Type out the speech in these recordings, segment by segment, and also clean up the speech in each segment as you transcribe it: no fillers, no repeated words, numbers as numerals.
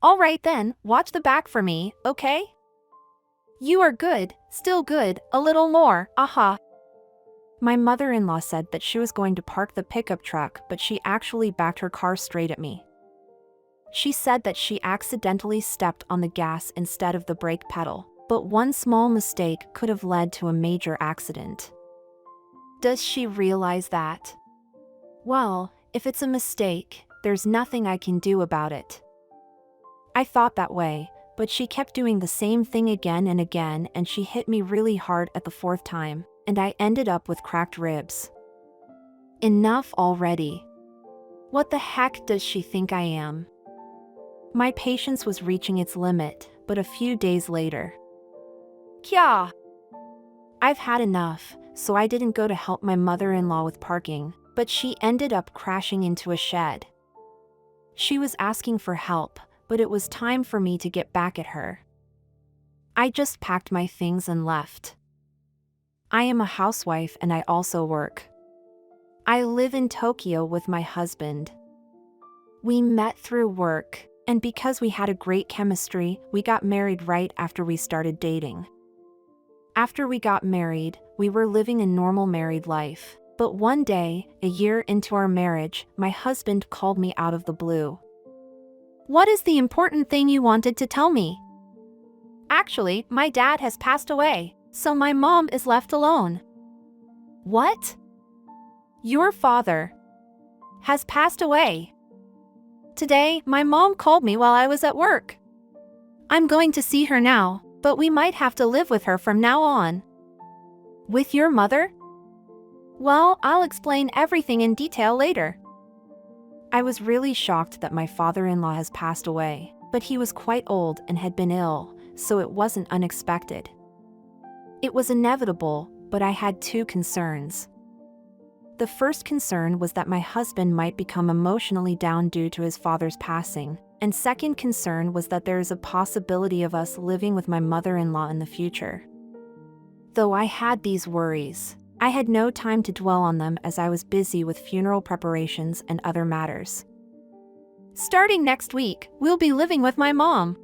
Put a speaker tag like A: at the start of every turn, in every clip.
A: All right then, watch the back for me, okay? You are good, still good, a little more, aha. My mother-in-law said that she was going to park the pickup truck, but she actually backed her car straight at me. She said that she accidentally stepped on the gas instead of the brake pedal, but one small mistake could have led to a major accident. Does she realize that? Well, if it's a mistake, there's nothing I can do about it. I thought that way, but she kept doing the same thing again and again, and she hit me really hard at the fourth time, and I ended up with cracked ribs. Enough already. What the heck does she think I am? My patience was reaching its limit, but a few days later. Kya! I've had enough, so I didn't go to help my mother-in-law with parking, but she ended up crashing into a shed. She was asking for help, but it was time for me to get back at her. I just packed my things and left. I am a housewife and I also work. I live in Tokyo with my husband. We met through work, and because we had a great chemistry, we got married right after we started dating. After we got married, we were living a normal married life, but one day, a year into our marriage, my husband called me out of the blue. What is the important thing you wanted to tell me? Actually, my dad has passed away, so my mom is left alone. What? Your father has passed away. Today, my mom called me while I was at work. I'm going to see her now, but we might have to live with her from now on. With your mother? Well, I'll explain everything in detail later. I was really shocked that my father-in-law has passed away, but he was quite old and had been ill, so it wasn't unexpected. It was inevitable, but I had two concerns. The first concern was that my husband might become emotionally down due to his father's passing, and second concern was that there is a possibility of us living with my mother-in-law in the future. Though I had these worries, I had no time to dwell on them as I was busy with funeral preparations and other matters. Starting next week, we'll be living with my mom.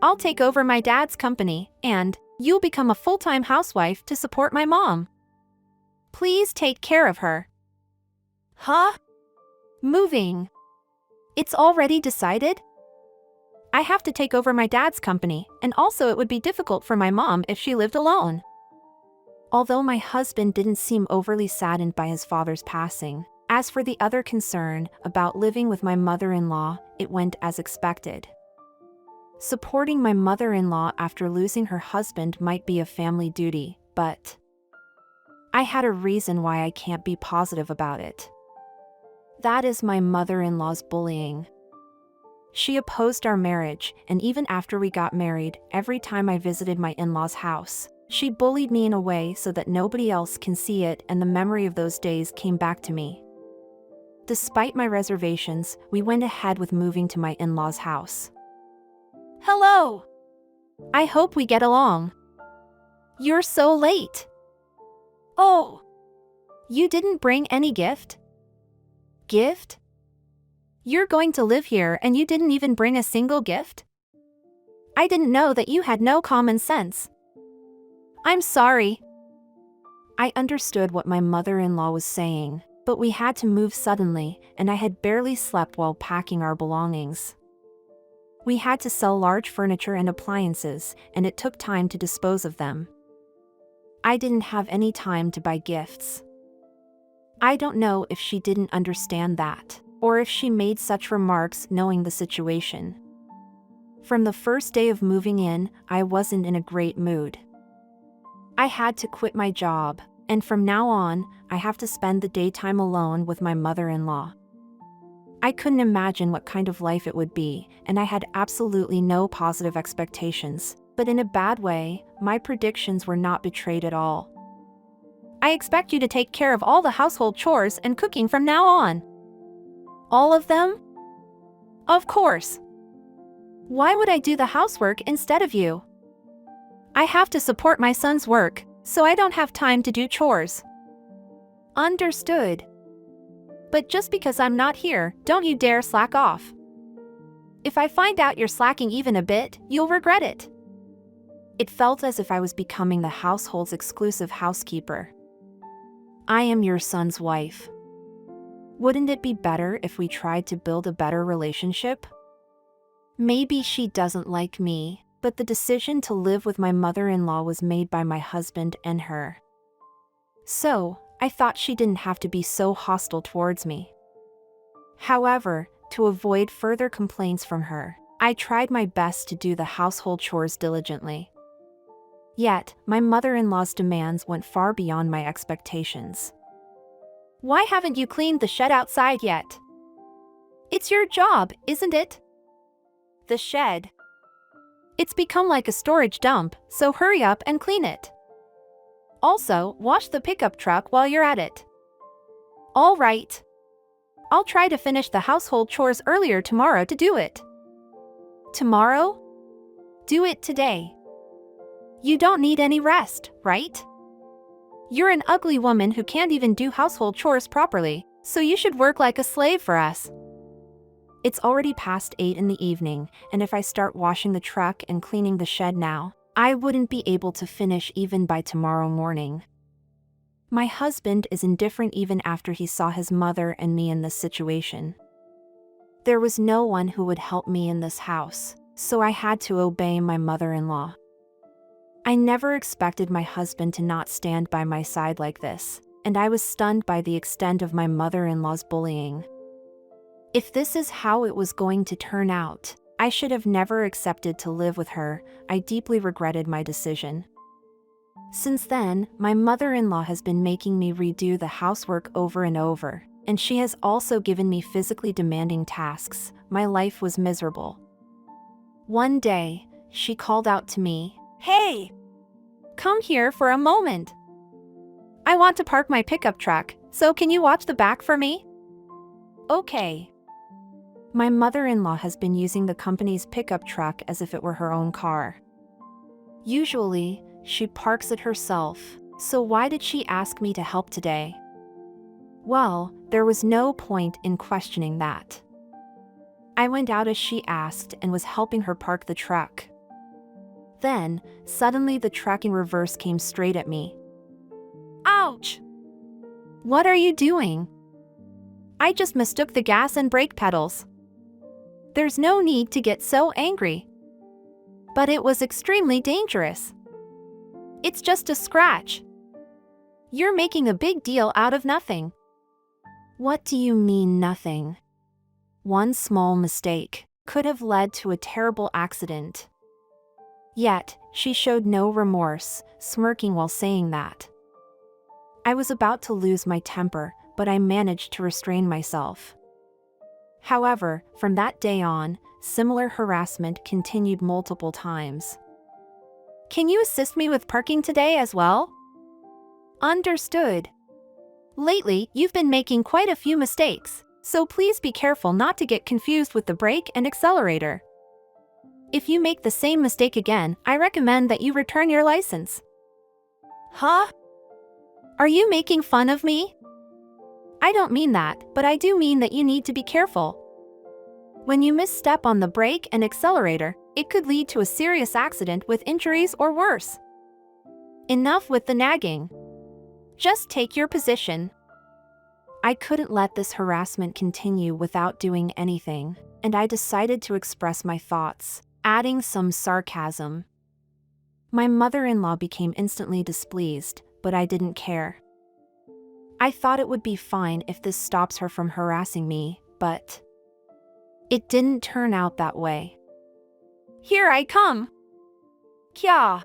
A: I'll take over my dad's company, and you'll become a full-time housewife to support my mom. Please take care of her. Huh? Moving. It's already decided? I have to take over my dad's company, and also it would be difficult for my mom if she lived alone. Although my husband didn't seem overly saddened by his father's passing, as for the other concern about living with my mother-in-law, it went as expected. Supporting my mother-in-law after losing her husband might be a family duty, but I had a reason why I can't be positive about it. That is my mother-in-law's bullying. She opposed our marriage, and even after we got married, every time I visited my in-laws' house, she bullied me in a way so that nobody else can see it, and the memory of those days came back to me. Despite my reservations, we went ahead with moving to my in-laws' house. Hello! I hope we get along. You're so late. Oh! You didn't bring any gift? Gift? You're going to live here and you didn't even bring a single gift? I didn't know that you had no common sense. I'm sorry. I understood what my mother-in-law was saying, but we had to move suddenly, and I had barely slept while packing our belongings. We had to sell large furniture and appliances, and it took time to dispose of them. I didn't have any time to buy gifts. I don't know if she didn't understand that, or if she made such remarks knowing the situation. From the first day of moving in, I wasn't in a great mood. I had to quit my job, and from now on, I have to spend the daytime alone with my mother-in-law. I couldn't imagine what kind of life it would be, and I had absolutely no positive expectations, but in a bad way, my predictions were not betrayed at all. I expect you to take care of all the household chores and cooking from now on. All of them? Of course. Why would I do the housework instead of you? I have to support my son's work, so I don't have time to do chores. Understood. But just because I'm not here, don't you dare slack off. If I find out you're slacking even a bit, you'll regret it. It felt as if I was becoming the household's exclusive housekeeper. I am your son's wife. Wouldn't it be better if we tried to build a better relationship? Maybe she doesn't like me, but the decision to live with my mother-in-law was made by my husband and her. So, I thought she didn't have to be so hostile towards me. However, to avoid further complaints from her, I tried my best to do the household chores diligently. Yet, my mother-in-law's demands went far beyond my expectations. Why haven't you cleaned the shed outside yet? It's your job, isn't it? The shed. It's become like a storage dump, so hurry up and clean it. Also, wash the pickup truck while you're at it. All right. I'll try to finish the household chores earlier tomorrow to do it. Tomorrow? Do it today. You don't need any rest, right? You're an ugly woman who can't even do household chores properly, so you should work like a slave for us. It's already past 8 in the evening, and if I start washing the truck and cleaning the shed now, I wouldn't be able to finish even by tomorrow morning. My husband is indifferent even after he saw his mother and me in this situation. There was no one who would help me in this house, so I had to obey my mother-in-law. I never expected my husband to not stand by my side like this, and I was stunned by the extent of my mother-in-law's bullying. If this is how it was going to turn out, I should have never accepted to live with her. I deeply regretted my decision. Since then, my mother-in-law has been making me redo the housework over and over, and she has also given me physically demanding tasks. My life was miserable. One day, she called out to me, "Hey! Come here for a moment. I want to park my pickup truck, so can you watch the back for me?" Okay. My mother-in-law has been using the company's pickup truck as if it were her own car. Usually, she parks it herself, so why did she ask me to help today? Well, there was no point in questioning that. I went out as she asked and was helping her park the truck. Then, suddenly the truck in reverse came straight at me. Ouch! What are you doing? I just mistook the gas and brake pedals. There's no need to get so angry. But it was extremely dangerous. It's just a scratch. You're making a big deal out of nothing. What do you mean nothing? One small mistake could have led to a terrible accident. Yet, she showed no remorse, smirking while saying that. I was about to lose my temper, but I managed to restrain myself. However, from that day on, similar harassment continued multiple times. Can you assist me with parking today as well? Understood. Lately, you've been making quite a few mistakes, so please be careful not to get confused with the brake and accelerator. If you make the same mistake again, I recommend that you return your license. Huh? Are you making fun of me? I don't mean that, but I do mean that you need to be careful. When you misstep on the brake and accelerator, it could lead to a serious accident with injuries or worse. Enough with the nagging. Just take your position. I couldn't let this harassment continue without doing anything, and I decided to express my thoughts, adding some sarcasm. My mother-in-law became instantly displeased, but I didn't care. I thought it would be fine if this stops her from harassing me, but it didn't turn out that way. Here I come! Kya!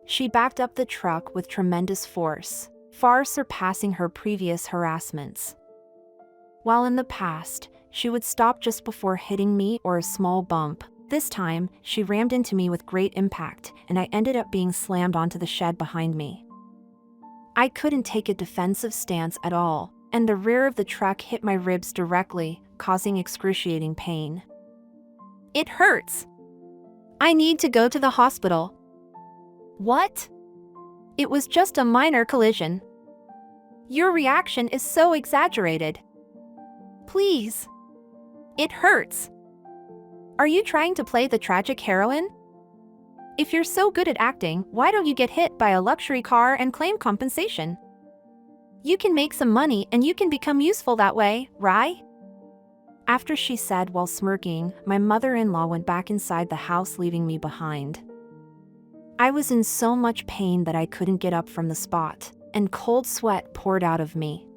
A: She backed up the truck with tremendous force, far surpassing her previous harassments. While in the past, she would stop just before hitting me or a small bump, this time, she rammed into me with great impact, and I ended up being slammed onto the shed behind me. I couldn't take a defensive stance at all, and the rear of the truck hit my ribs directly, causing excruciating pain. It hurts. I need to go to the hospital. What? It was just a minor collision. Your reaction is so exaggerated. Please. It hurts. Are you trying to play the tragic heroine? If you're so good at acting, why don't you get hit by a luxury car and claim compensation? You can make some money and you can become useful that way, right? After she said while smirking, my mother-in-law went back inside the house, leaving me behind. I was in so much pain that I couldn't get up from the spot, and cold sweat poured out of me.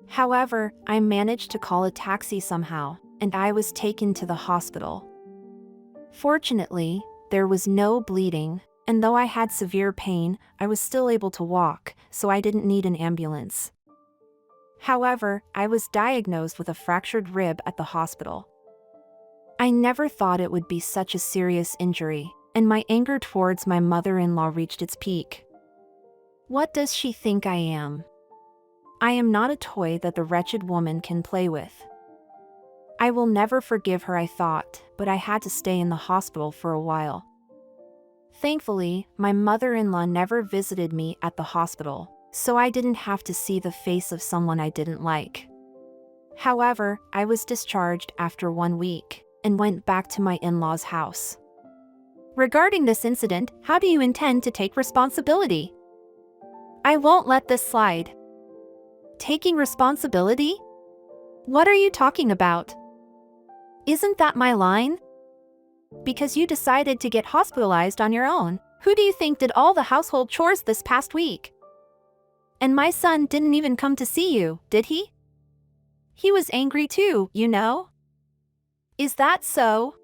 A: However, I managed to call a taxi somehow, and I was taken to the hospital. Fortunately, there was no bleeding, and though I had severe pain, I was still able to walk, so I didn't need an ambulance. However, I was diagnosed with a fractured rib at the hospital. I never thought it would be such a serious injury, and my anger towards my mother-in-law reached its peak. What does she think I am? I am not a toy that the wretched woman can play with. I will never forgive her, I thought, but I had to stay in the hospital for a while. Thankfully, my mother-in-law never visited me at the hospital, so I didn't have to see the face of someone I didn't like. However, I was discharged after 1 week and went back to my in-laws' house. Regarding this incident, how do you intend to take responsibility? I won't let this slide. Taking responsibility? What are you talking about? Isn't that my line? Because you decided to get hospitalized on your own. Who do you think did all the household chores this past week? And my son didn't even come to see you, did he? He was angry too, you know? Is that so?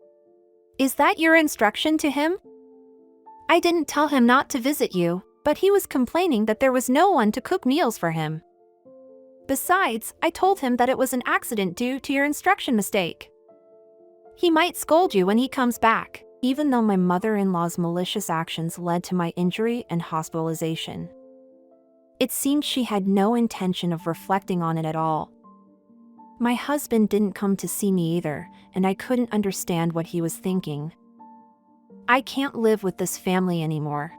A: Is that your instruction to him? I didn't tell him not to visit you, but he was complaining that there was no one to cook meals for him. Besides, I told him that it was an accident due to your instruction mistake. He might scold you when he comes back, even though my mother-in-law's malicious actions led to my injury and hospitalization. It seemed she had no intention of reflecting on it at all. My husband didn't come to see me either, and I couldn't understand what he was thinking. I can't live with this family anymore.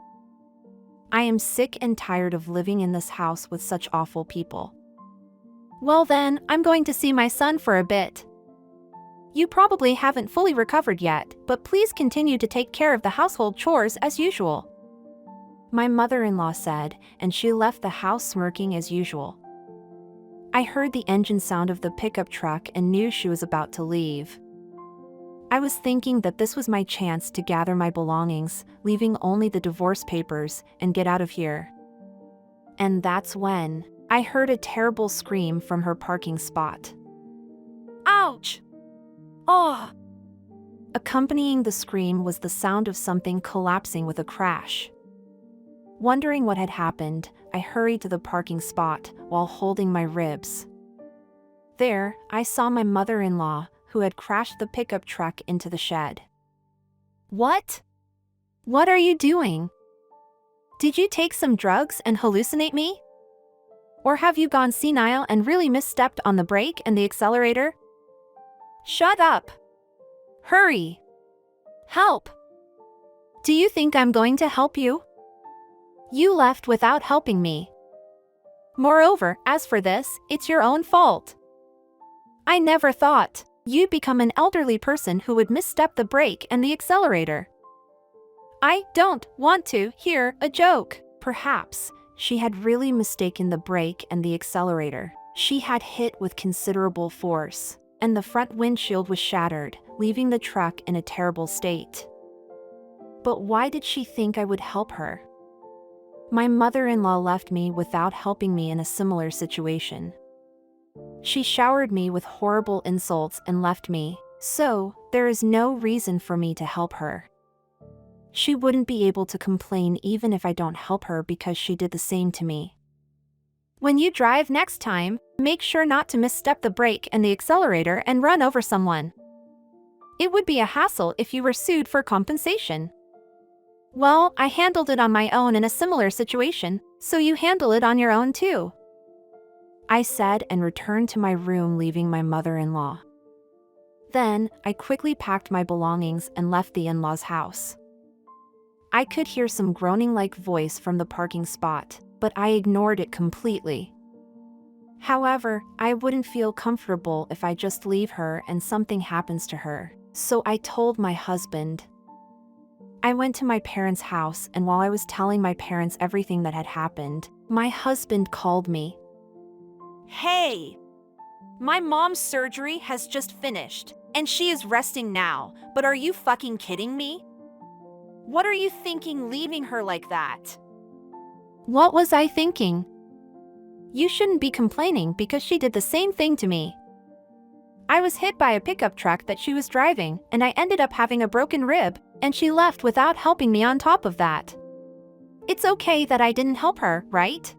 A: I am sick and tired of living in this house with such awful people. Well then, I'm going to see my son for a bit. You probably haven't fully recovered yet, but please continue to take care of the household chores as usual. My mother-in-law said, and she left the house smirking as usual. I heard the engine sound of the pickup truck and knew she was about to leave. I was thinking that this was my chance to gather my belongings, leaving only the divorce papers, and get out of here. And that's when I heard a terrible scream from her parking spot. Ouch! Oh! Accompanying the scream was the sound of something collapsing with a crash. Wondering what had happened, I hurried to the parking spot while holding my ribs. There, I saw my mother-in-law, who had crashed the pickup truck into the shed. What? What are you doing? Did you take some drugs and hallucinate me? Or have you gone senile and really misstepped on the brake and the accelerator? Shut up! Hurry! Help! Do you think I'm going to help you? You left without helping me. Moreover, as for this, it's your own fault. I never thought you'd become an elderly person who would misstep the brake and the accelerator. I don't want to hear a joke. Perhaps she had really mistaken the brake and the accelerator. She had hit with considerable force, and the front windshield was shattered, leaving the truck in a terrible state. But why did she think I would help her? My mother-in-law left me without helping me in a similar situation. She showered me with horrible insults and left me, so there is no reason for me to help her. She wouldn't be able to complain even if I don't help her because she did the same to me. When you drive next time, make sure not to misstep the brake and the accelerator and run over someone. It would be a hassle if you were sued for compensation. Well, I handled it on my own in a similar situation, so you handle it on your own too. I said and returned to my room, leaving my mother-in-law. Then, I quickly packed my belongings and left the in-laws' house. I could hear some groaning-like voice from the parking spot, but I ignored it completely. However, I wouldn't feel comfortable if I just leave her and something happens to her. So I told my husband. I went to my parents' house, and while I was telling my parents everything that had happened, my husband called me. Hey! My mom's surgery has just finished, and she is resting now, but are you fucking kidding me? What are you thinking leaving her like that? What was I thinking? You shouldn't be complaining because she did the same thing to me. I was hit by a pickup truck that she was driving, and I ended up having a broken rib, and she left without helping me on top of that. It's okay that I didn't help her, right?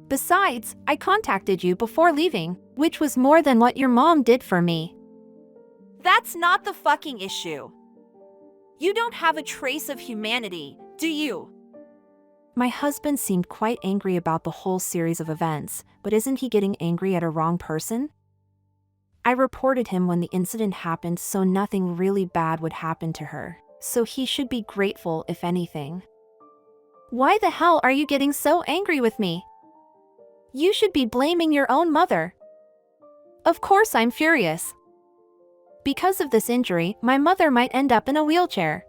A: Besides, I contacted you before leaving, which was more than what your mom did for me. That's not the fucking issue. You don't have a trace of humanity, do you? My husband seemed quite angry about the whole series of events, but isn't he getting angry at a wrong person? I reported him when the incident happened so nothing really bad would happen to her, so he should be grateful if anything. Why the hell are you getting so angry with me? You should be blaming your own mother. Of course I'm furious. Because of this injury, my mother might end up in a wheelchair.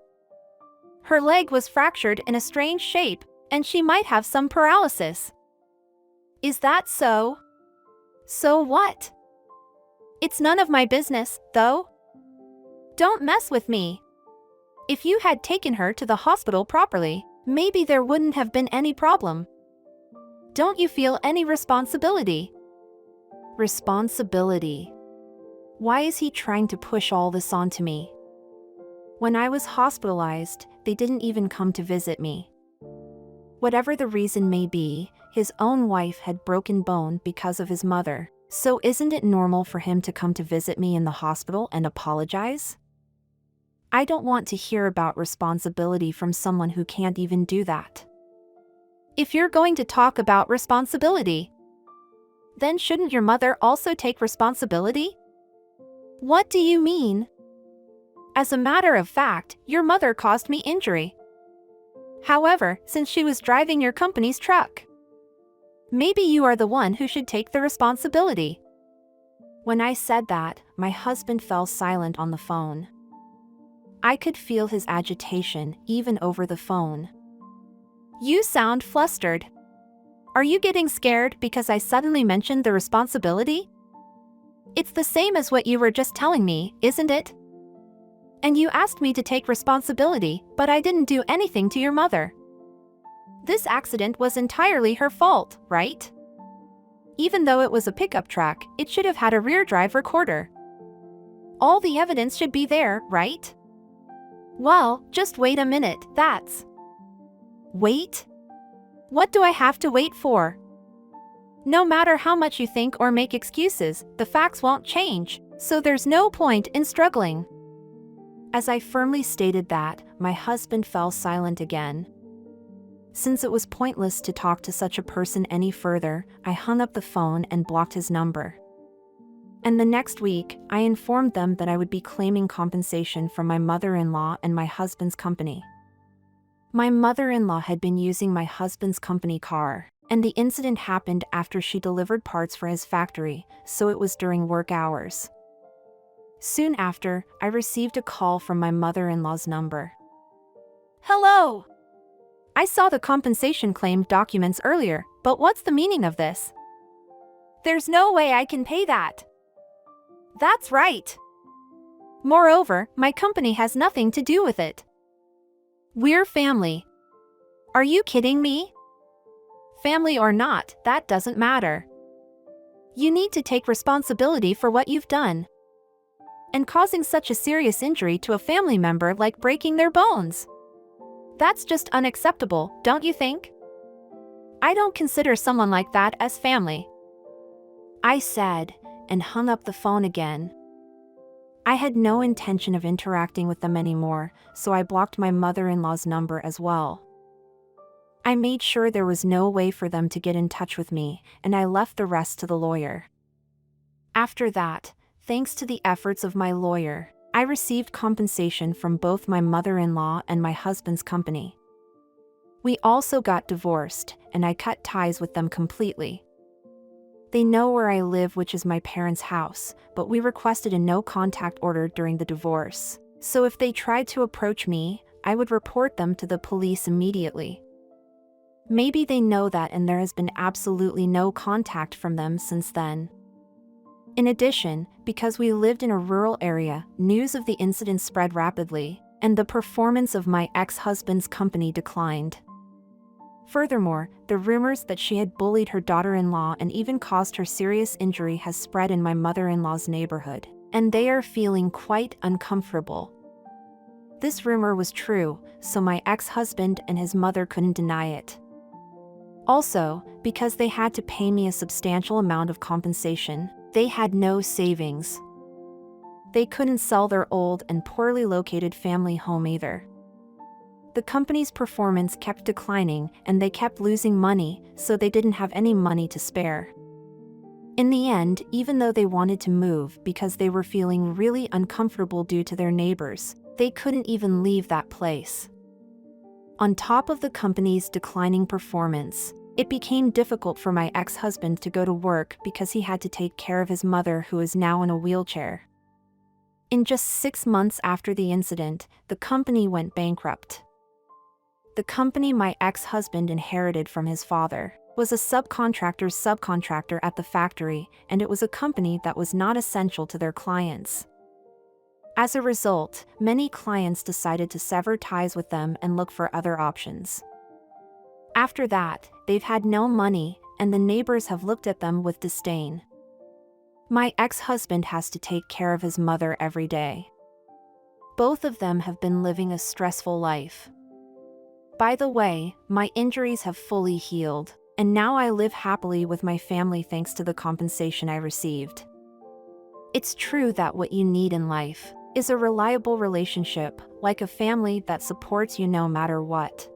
A: Her leg was fractured in a strange shape, and she might have some paralysis. Is that so? So what? It's none of my business, though. Don't mess with me. If you had taken her to the hospital properly, maybe there wouldn't have been any problem. Don't you feel any responsibility? Responsibility. Why is he trying to push all this onto me? When I was hospitalized, they didn't even come to visit me. Whatever the reason may be, his own wife had broken bone because of his mother, so isn't it normal for him to come to visit me in the hospital and apologize? I don't want to hear about responsibility from someone who can't even do that. If you're going to talk about responsibility, then shouldn't your mother also take responsibility? What do you mean? As a matter of fact, your mother caused me injury. However, since she was driving your company's truck, maybe you are the one who should take the responsibility. When I said that, my husband fell silent on the phone. I could feel his agitation, even over the phone. You sound flustered. Are you getting scared because I suddenly mentioned the responsibility? It's the same as what you were just telling me, isn't it? And you asked me to take responsibility, but I didn't do anything to your mother. This accident was entirely her fault, right? Even though it was a pickup truck, it should have had a rear drive recorder. All the evidence should be there, right? Well, just wait a minute, that's... Wait? What do I have to wait for? No matter how much you think or make excuses, the facts won't change, so there's no point in struggling. As I firmly stated that, my husband fell silent again. Since it was pointless to talk to such a person any further, I hung up the phone and blocked his number. And the next week, I informed them that I would be claiming compensation from my mother-in-law and my husband's company. My mother-in-law had been using my husband's company car, and the incident happened after she delivered parts for his factory, so it was during work hours. Soon after, I received a call from my mother-in-law's number. Hello! I saw the compensation claim documents earlier, but what's the meaning of this? There's no way I can pay that. That's right. Moreover, my company has nothing to do with it. We're family. Are you kidding me? Family or not, that doesn't matter. You need to take responsibility for what you've done. And causing such a serious injury to a family member like breaking their bones. That's just unacceptable, don't you think? I don't consider someone like that as family. I said, and hung up the phone again. I had no intention of interacting with them anymore, so I blocked my mother-in-law's number as well. I made sure there was no way for them to get in touch with me, and I left the rest to the lawyer. After that, thanks to the efforts of my lawyer, I received compensation from both my mother-in-law and my husband's company. We also got divorced, and I cut ties with them completely. They know where I live, which is my parents' house, but we requested a no-contact order during the divorce. So if they tried to approach me, I would report them to the police immediately. Maybe they know that, and there has been absolutely no contact from them since then. In addition, because we lived in a rural area, news of the incident spread rapidly, and the performance of my ex-husband's company declined. Furthermore, the rumors that she had bullied her daughter-in-law and even caused her serious injury has spread in my mother-in-law's neighborhood, and they are feeling quite uncomfortable. This rumor was true, so my ex-husband and his mother couldn't deny it. Also, because they had to pay me a substantial amount of compensation, they had no savings. They couldn't sell their old and poorly located family home either. The company's performance kept declining and they kept losing money, so they didn't have any money to spare. In the end, even though they wanted to move because they were feeling really uncomfortable due to their neighbors, they couldn't even leave that place. On top of the company's declining performance, it became difficult for my ex-husband to go to work because he had to take care of his mother, who is now in a wheelchair. In just 6 months after the incident, the company went bankrupt. The company my ex-husband inherited from his father was a subcontractor's subcontractor at the factory, and it was a company that was not essential to their clients. As a result, many clients decided to sever ties with them and look for other options. After that, they've had no money, and the neighbors have looked at them with disdain. My ex-husband has to take care of his mother every day. Both of them have been living a stressful life. By the way, my injuries have fully healed, and now I live happily with my family thanks to the compensation I received. It's true that what you need in life is a reliable relationship, like a family that supports you no matter what.